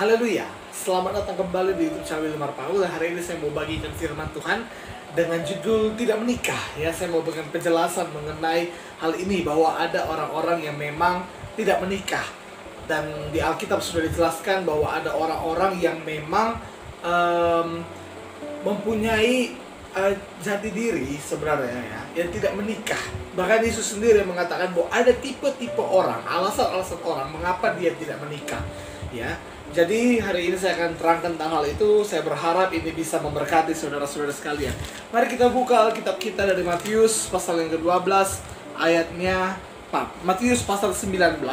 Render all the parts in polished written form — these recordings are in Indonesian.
Haleluya, selamat datang kembali di YouTube channel Wilmar Paul. Dan hari ini saya mau bagikan firman Tuhan dengan judul tidak menikah. Ya, saya mau berikan penjelasan mengenai hal ini, bahwa ada orang-orang yang memang tidak menikah. Dan di Alkitab sudah dijelaskan bahwa ada orang-orang yang memang mempunyai jati diri sebenarnya, ya, yang tidak menikah. Bahkan Yesus sendiri mengatakan bahwa ada tipe-tipe orang, alasan-alasan orang mengapa dia tidak menikah. Ya, jadi hari ini saya akan terangkan tentang hal itu. Saya berharap ini bisa memberkati saudara-saudara sekalian. Mari kita buka Alkitab kita dari Matius pasal yang ke-12 ayatnya, Matius pasal 19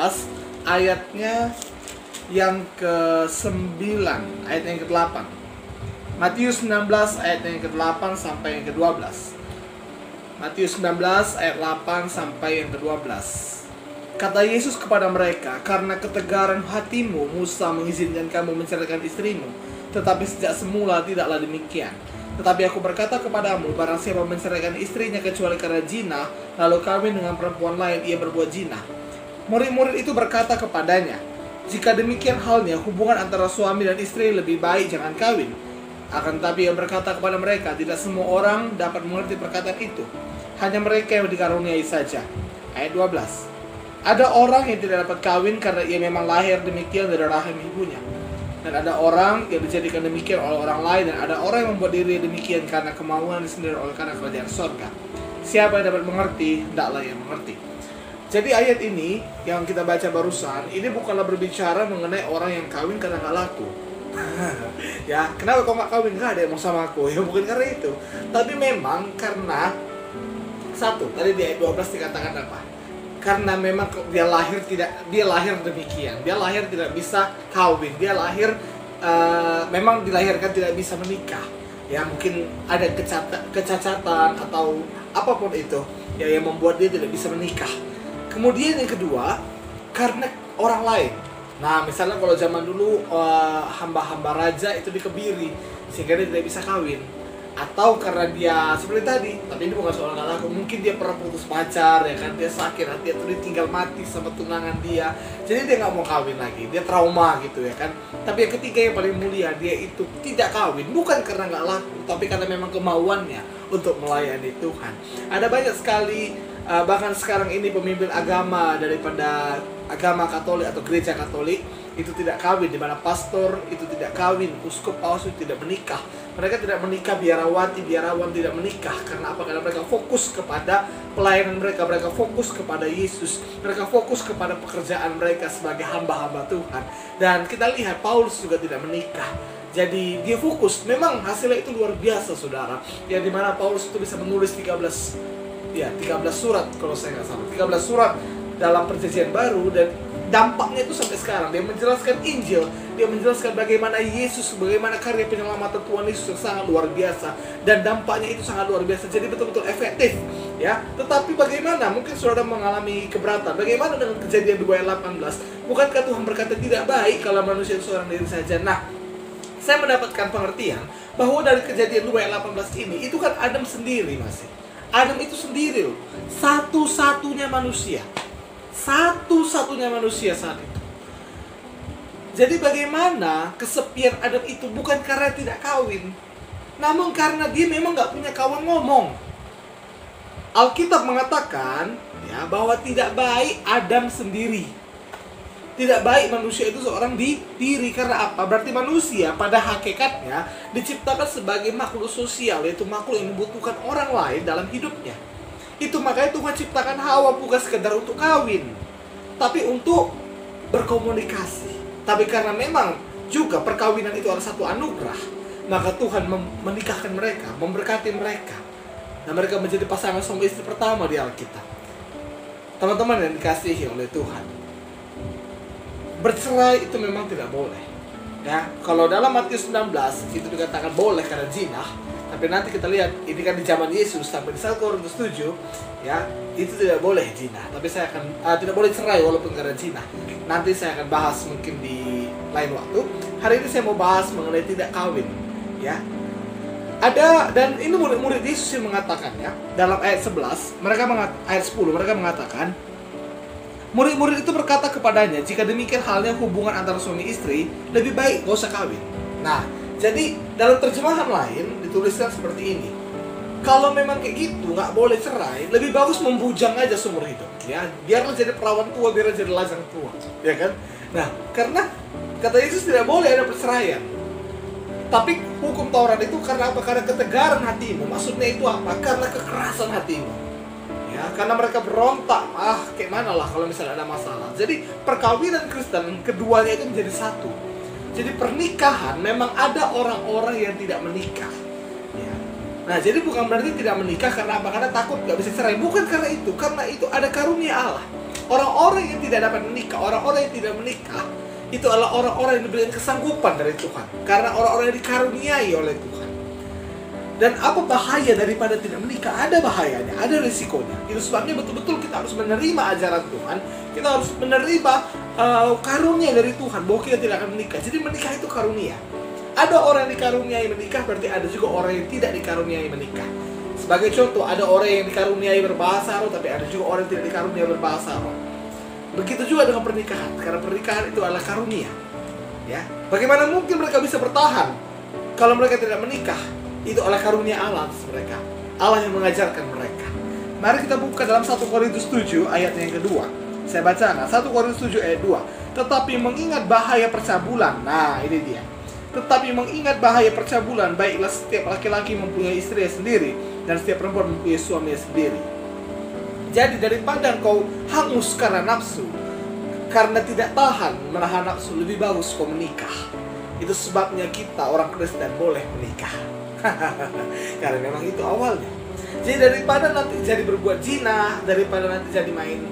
ayatnya yang ke-9, ayat yang ke-8. Matius 19 ayat yang ke-8 sampai yang ke-12. Matius 19 ayat 8 sampai yang ke-12. Kata Yesus kepada mereka, "Karena ketegaran hatimu, Musa mengizinkan kamu menceraikan istrimu, tetapi sejak semula tidaklah demikian. Tetapi aku berkata kepadamu, barang siapa menceraikan istrinya kecuali karena zina, lalu kawin dengan perempuan lain, ia berbuat zina." Murid-murid itu berkata kepadanya, "Jika demikian halnya, hubungan antara suami dan istri lebih baik jangan kawin." Akan tetapi ia berkata kepada mereka, "Tidak semua orang dapat mengerti perkataan itu, hanya mereka yang dikaruniai saja." Ayat 12. Ada orang yang tidak dapat kawin karena ia memang lahir demikian dari rahim ibunya. Dan ada orang yang dijadikan demikian oleh orang lain. Dan ada orang yang membuat diri demikian karena kemauan sendiri oleh karena kerajaan sorga. Siapa yang dapat mengerti, hendaklah yang mengerti. Jadi ayat ini yang kita baca barusan, ini bukanlah berbicara mengenai orang yang kawin karena nggak laku. Ya, kenapa kok nggak kawin? Nggak ada yang mau sama aku. Ya bukan karena itu. Tapi memang karena satu, tadi di ayat 12 dikatakan apa? Karena memang dia lahir demikian, dia lahir tidak bisa kawin, dia lahir memang dilahirkan tidak bisa menikah. Ya mungkin ada kecacatan atau apapun itu ya yang membuat dia tidak bisa menikah. Kemudian yang kedua, karena orang lain. Nah misalnya kalau zaman dulu hamba-hamba raja itu dikebiri sehingga dia tidak bisa kawin. Atau karena dia seperti tadi, tapi ini bukan soal nggak laku, mungkin dia pernah putus pacar, ya kan, dia sakit hati atau dia tinggal mati sama tunangan dia, jadi dia nggak mau kawin lagi, dia trauma gitu ya kan. Tapi yang ketiga yang paling mulia, dia itu tidak kawin bukan karena nggak laku, tapi karena memang kemauannya untuk melayani Tuhan. Ada banyak sekali bahkan sekarang ini pemimpin agama daripada agama Katolik atau gereja Katolik itu tidak kawin, di mana pastor itu tidak kawin, uskup paus itu tidak menikah. Mereka tidak menikah, biarawan tidak menikah. Karena apa? Karena mereka fokus kepada pelayanan mereka, mereka fokus kepada Yesus, mereka fokus kepada pekerjaan mereka sebagai hamba-hamba Tuhan. Dan kita lihat Paulus juga tidak menikah. Jadi dia fokus, memang hasilnya itu luar biasa saudara. Ya dimana Paulus itu bisa menulis 13 surat kalau saya nggak salah, 13 surat dalam perjanjian baru, dan dampaknya itu sampai sekarang. Dia menjelaskan Injil, dia menjelaskan bagaimana Yesus, bagaimana karya penyelamatan Tuhan Yesus yang sangat luar biasa, dan dampaknya itu sangat luar biasa. Jadi betul-betul efektif, ya. Tetapi bagaimana? Mungkin saudara mengalami keberatan. Bagaimana dengan Kejadian 2 ayat 18? Bukankah Tuhan berkata tidak baik kalau manusia itu seorang diri saja? Nah, saya mendapatkan pengertian bahwa dari Kejadian 2 ayat 18 ini, itu kan Adam sendiri masih. Adam itu sendiri loh, satu-satunya manusia saat itu. Jadi bagaimana kesepian Adam itu bukan karena tidak kawin, namun karena dia memang gak punya kawan ngomong. Alkitab mengatakan ya bahwa tidak baik Adam sendiri, tidak baik manusia itu seorang diri. Karena apa? Berarti manusia pada hakikatnya diciptakan sebagai makhluk sosial, yaitu makhluk yang membutuhkan orang lain dalam hidupnya. Itu makanya Tuhan ciptakan Hawa bukan sekedar untuk kawin, tapi untuk berkomunikasi. Tapi karena memang juga perkawinan itu adalah satu anugerah, maka Tuhan menikahkan mereka, memberkati mereka, dan mereka menjadi pasangan suami istri pertama di Alkitab. Teman-teman yang dikasihi oleh Tuhan, bercerai itu memang tidak boleh. Ya, kalau dalam Matius 19 itu dikatakan boleh karena zina. Tapi nanti kita lihat, ini kan di zaman Yesus sampai di 1 Korintus 7, ya, itu tidak boleh zina. Tapi saya akan tidak boleh cerai walaupun karena zina. Nanti saya akan bahas mungkin di lain waktu. Hari ini saya mau bahas mengenai tidak kawin, ya. Ada, dan ini murid-murid Yesus yang mengatakannya dalam ayat 11, ayat 10 mereka mengatakan, Murid-murid itu berkata kepadanya, jika demikian halnya hubungan antara suami istri, lebih baik gak usah kawin. Nah, jadi dalam terjemahan lain dituliskan seperti ini. Kalau memang kayak gitu, nggak boleh cerai, lebih bagus membujang aja seumur hidup. Ya, biarlah jadi perawan tua, biarlah jadi lajang tua, ya kan? Nah, karena kata Yesus tidak boleh ada perceraian. Tapi hukum Taurat itu karena apa? Karena ketegaran hatimu. Maksudnya itu apa? Karena kekerasan hatimu. Ya, karena mereka berontak. Kayak mana lah kalau misalnya ada masalah. Jadi perkawinan Kristen keduanya itu menjadi satu. Jadi pernikahan memang ada orang-orang yang tidak menikah. Ya. Nah, jadi bukan berarti tidak menikah karena apa? Karena takut gak bisa cerai. Bukan karena itu. Karena itu ada karunia Allah. Orang-orang yang tidak dapat menikah, orang-orang yang tidak menikah, itu adalah orang-orang yang diberikan kesanggupan dari Tuhan. Karena orang-orang yang dikaruniai oleh Tuhan. Dan apa bahaya daripada tidak menikah? Ada bahayanya, ada risikonya. Itu sebabnya betul-betul kita harus menerima ajaran Tuhan. Kita harus menerima karunia dari Tuhan bahwa kita tidak akan menikah. Jadi menikah itu karunia. Ada orang yang dikaruniai menikah, berarti ada juga orang yang tidak dikaruniai menikah. Sebagai contoh, ada orang yang dikaruniai berbahasa roh, tapi ada juga orang yang tidak dikaruniai berbahasa roh. Begitu juga dengan pernikahan, karena pernikahan itu adalah karunia. Ya, bagaimana mungkin mereka bisa bertahan kalau mereka tidak menikah? Itu adalah karunia Allah atas mereka. Allah yang mengajarkan mereka. Mari kita buka dalam 1 Korintus 7 ayat yang kedua. Saya bacakan 1 Korintus 7 ayat 2. Tetapi mengingat bahaya percabulan. Nah, ini dia. Tetapi mengingat bahaya percabulan, baiklah setiap laki-laki mempunyai istri sendiri dan setiap perempuan mempunyai suami sendiri. Jadi daripada engkau hangus karena nafsu, karena tidak tahan menahan nafsu, lebih bagus kau menikah. Itu sebabnya kita orang Kristen boleh menikah. Karena memang itu awalnya. Jadi daripada nanti jadi berbuat zina, daripada nanti jadi main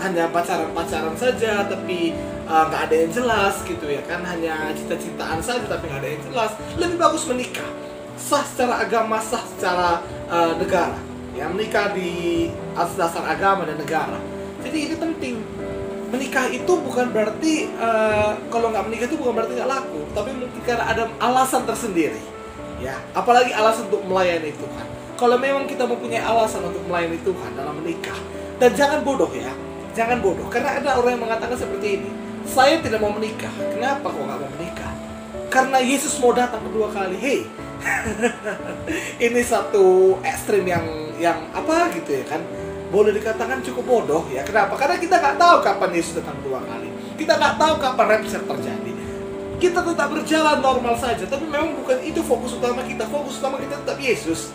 hanya pacaran-pacaran saja tapi nggak ada yang jelas gitu ya kan, hanya cinta-cintaan saja tapi nggak ada yang jelas, lebih bagus menikah. Sah secara agama, sah secara negara. Ya, menikah di atas dasar agama dan negara. Jadi ini penting. Menikah itu bukan berarti kalau nggak menikah itu bukan berarti nggak laku, tapi mungkin karena ada alasan tersendiri. Ya, apalagi alasan untuk melayani Tuhan. Kalau memang kita mempunyai alasan untuk melayani Tuhan dalam menikah, dan jangan bodoh ya, jangan bodoh. Karena ada orang yang mengatakan seperti ini, saya tidak mau menikah. Kenapa kok nggak mau menikah? Karena Yesus mau datang kedua kali. Hey, ini satu ekstrim yang apa gitu ya kan? Boleh dikatakan cukup bodoh ya. Kenapa? Karena kita nggak tahu kapan Yesus datang kedua kali. Kita nggak tahu kapan rapture terjadi. Kita tetap berjalan normal saja, tapi memang bukan itu fokus utama kita. Fokus utama kita tetap Yesus.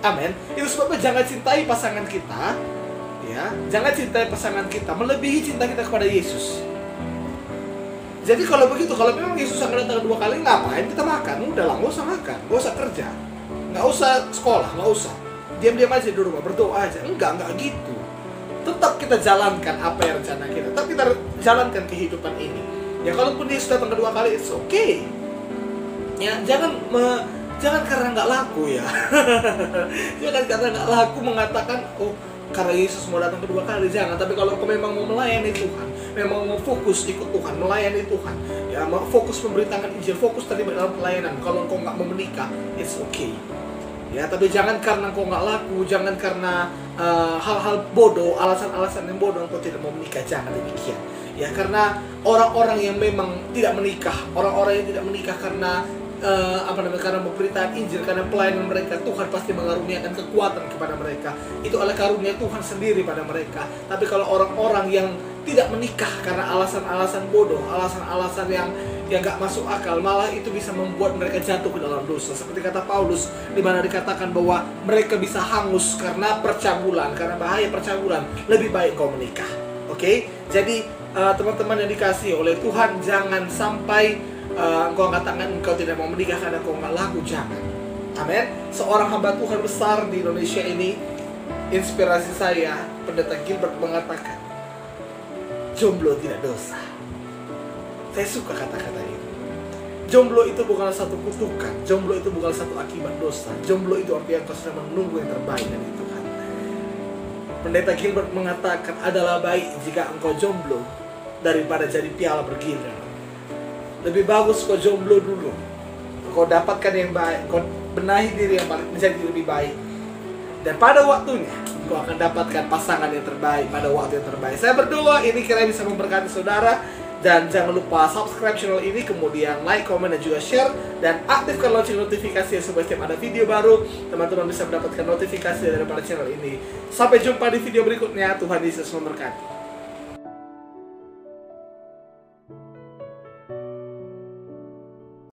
Amin. Itu sebabnya jangan cintai pasangan kita, ya. Jangan cintai pasangan kita melebihi cinta kita kepada Yesus. Jadi kalau begitu, kalau memang Yesus akan datang kedua kali, ngapain kita makan? Udahlah, nggak usah makan, nggak usah kerja, nggak usah sekolah, nggak usah. Diam-diam aja di rumah, berdoa aja. Enggak gitu. Tetap kita jalankan apa yang rencana kita. Tetap kita jalankan kehidupan ini. Ya kalaupun Yesus datang kedua kali, it's okay. Ya, jangan karena nggak laku ya. Jangan karena nggak laku mengatakan, oh karena Yesus mau datang kedua kali, jangan. Tapi kalau kau memang mau melayani Tuhan, memang mau fokus ikut Tuhan, melayani Tuhan, ya mau fokus memberitakan Injil, fokus terlibat dalam pelayanan. Kalau kau nggak mau menikah, it's okay. Ya, tapi jangan karena kau nggak laku, jangan karena hal-hal bodoh, alasan-alasan yang bodoh kau tidak mau menikah, jangan demikian. Ya, karena orang-orang yang memang tidak menikah, orang-orang yang tidak menikah karena karena pemberitaan Injil, karena pelayanan mereka, Tuhan pasti mengaruniakan kekuatan kepada mereka. Itu adalah karunia Tuhan sendiri pada mereka. Tapi kalau orang-orang yang tidak menikah karena alasan-alasan bodoh, alasan-alasan yang gak masuk akal, malah itu bisa membuat mereka jatuh ke dalam dosa. Seperti kata Paulus, di mana dikatakan bahwa mereka bisa hangus karena percabulan, karena bahaya percabulan. Lebih baik kau menikah. Oke? Jadi teman-teman yang dikasihi oleh Tuhan, jangan sampai engkau katakan engkau tidak mau menikah karena engkau nggak laku, jangan. Amin. Seorang hamba Tuhan besar di Indonesia ini, inspirasi saya, Pendeta Gilbert mengatakan, jomblo tidak dosa. Saya suka kata-kata itu. Jomblo itu bukanlah satu kutukan, jomblo itu bukanlah satu akibat dosa. Jomblo itu artinya engkau sedang menunggu yang terbaik dari Tuhan. Pendeta Gilbert mengatakan, adalah baik jika engkau jomblo daripada jadi piala bergilir. Lebih bagus kau jomblo dulu, kau dapatkan yang baik, kau benahi diri yang paling menjadi lebih baik, dan pada waktunya kau akan dapatkan pasangan yang terbaik pada waktu yang terbaik. Saya berdoa ini kiranya bisa memberkati saudara. Dan jangan lupa subscribe channel ini, kemudian like, comment, dan juga share. Dan aktifkan lonceng notifikasi supaya setiap ada video baru, teman-teman bisa mendapatkan notifikasi daripada channel ini. Sampai jumpa di video berikutnya. Tuhan Yesus memberkati.